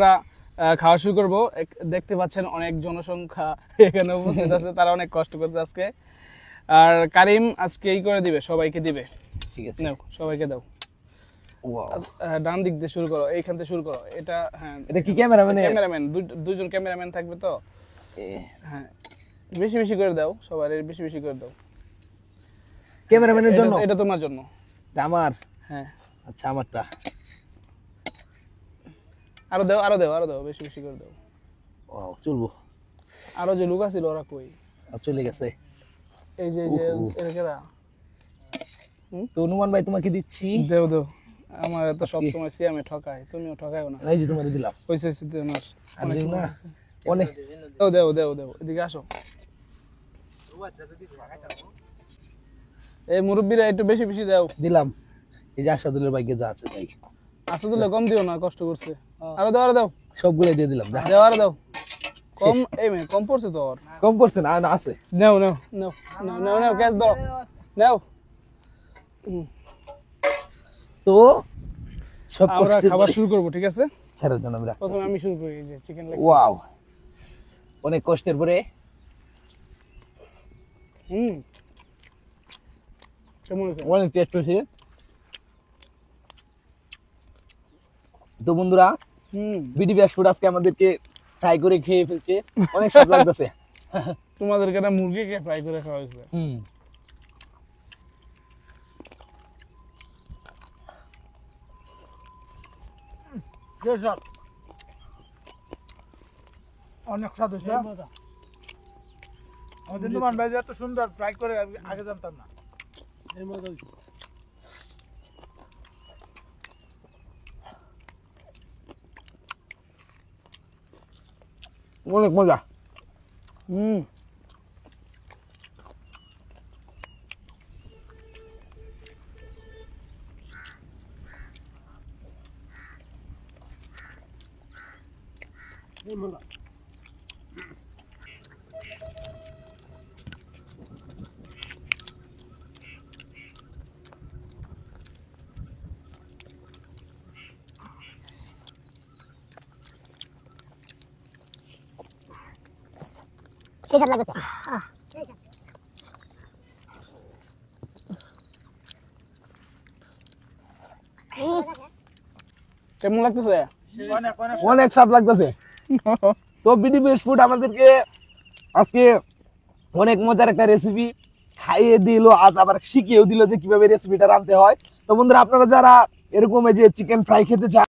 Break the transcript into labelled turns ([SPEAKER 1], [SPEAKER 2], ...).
[SPEAKER 1] আমরা খাওয়া শুরু করবো। দেখতে পাচ্ছেন অনেক জনসংখ্যা এখানে উপস্থিত আছে, তারা অনেক কষ্ট করছে আজকে। আর কারিম আজকে এই করে দিবে, সবাইকে দিবে।
[SPEAKER 2] ঠিক আছে,
[SPEAKER 1] নাও সবাইকে দাও। ডান দিক দিয়ে শুরু করো, এইখান থেকে শুরু করো। এটা হ্যাঁ,
[SPEAKER 2] এটা কি ক্যামেরাম্যান?
[SPEAKER 1] দুজন ক্যামেরাম্যান থাকবে তো। হ্যাঁ, বেশি বেশি করে দাও, সবার বেশি বেশি করে দাও।
[SPEAKER 2] ক্যামেরাম্যানের জন্য?
[SPEAKER 1] এটা তোমার জন্য।
[SPEAKER 2] আমার?
[SPEAKER 1] হ্যাঁ।
[SPEAKER 2] আচ্ছা, আমারটা
[SPEAKER 1] আরো দাও, আরো দাও, আরো দাও, বেশি বেশি করে দাও।
[SPEAKER 2] চলবো।
[SPEAKER 1] আরো যে লোক আছিল ওরা কই?
[SPEAKER 2] চলে গেছে।
[SPEAKER 1] এই যে এরা
[SPEAKER 2] তো অনুমান ভাই তোমাকে দিচ্ছি।
[SPEAKER 1] দেও দেও, আমার তো সব সময় সিয়ামে ঠকায়, তুমিও ঠকায়ও না।
[SPEAKER 2] এই যে তোমাকে দিলাম।
[SPEAKER 1] কইছে আমার
[SPEAKER 2] অনেক না, অনেক।
[SPEAKER 1] দাও দাও দাও দাও, এদিকে আসো। এই মুরব্বিরা একটু বেশি বেশি দাও।
[SPEAKER 2] দিলাম। এই যে আসাদুলের ভাইকে যা আছে তাই।
[SPEAKER 1] আসাদুল্লাহ কম দিও না, কষ্ট করছে। আরো দাও, আরো দাও,
[SPEAKER 2] সবগুলাই দিয়ে দিলাম।
[SPEAKER 1] দাও, আরো দাও। কম এই মে কম পড়ছে তো। আর
[SPEAKER 2] কম পড়ছে না? আছে।
[SPEAKER 1] নাও নাও নাও নাও নাও, ক্যাশ দাও, নাও।
[SPEAKER 2] তো সব
[SPEAKER 1] আমরা খাবার শুরু করব, ঠিক আছে?
[SPEAKER 2] ছেড়ে দেন, আমি রাখছি।
[SPEAKER 1] প্রথমে আমি শুরু করি। এই যে চিকেন লেগ।
[SPEAKER 2] ওয়াও, অনেক কষ্টের পরে।
[SPEAKER 1] কেমন হয়েছে?
[SPEAKER 2] অনেক টেস্ট হয়েছে। তো বন্ধুরা, বিডি ব্যাস ফুড আজকে আমাদেরকে ফ্রাই করে খেয়ে ফেলছে, অনেক স্বাদ লাগতেছে।
[SPEAKER 1] তোমাদেরকে না মুরগিকে ফ্রাই করে খাওয়া হয়েছে।
[SPEAKER 3] অনেক স্বাদ হয়েছে। আমাদের নুমান ভাই এত সুন্দর ফ্রাই করে আগে জানতাম না।
[SPEAKER 2] অনেক মজা।
[SPEAKER 1] কেমন লাগতেছে?
[SPEAKER 2] অনেক স্বাদ লাগতেছে। তো বিডি ব্যাস ফুড আমাদেরকে আজকে অনেক মজার একটা রেসিপি খাইয়ে দিল, আজ আবার শিখিয়েও দিল যে কিভাবে রেসিপিটা রাঁধতে হয়। তো বন্ধুরা, আপনারা যারা এরকম এই যে চিকেন ফ্রাই খেতে চান,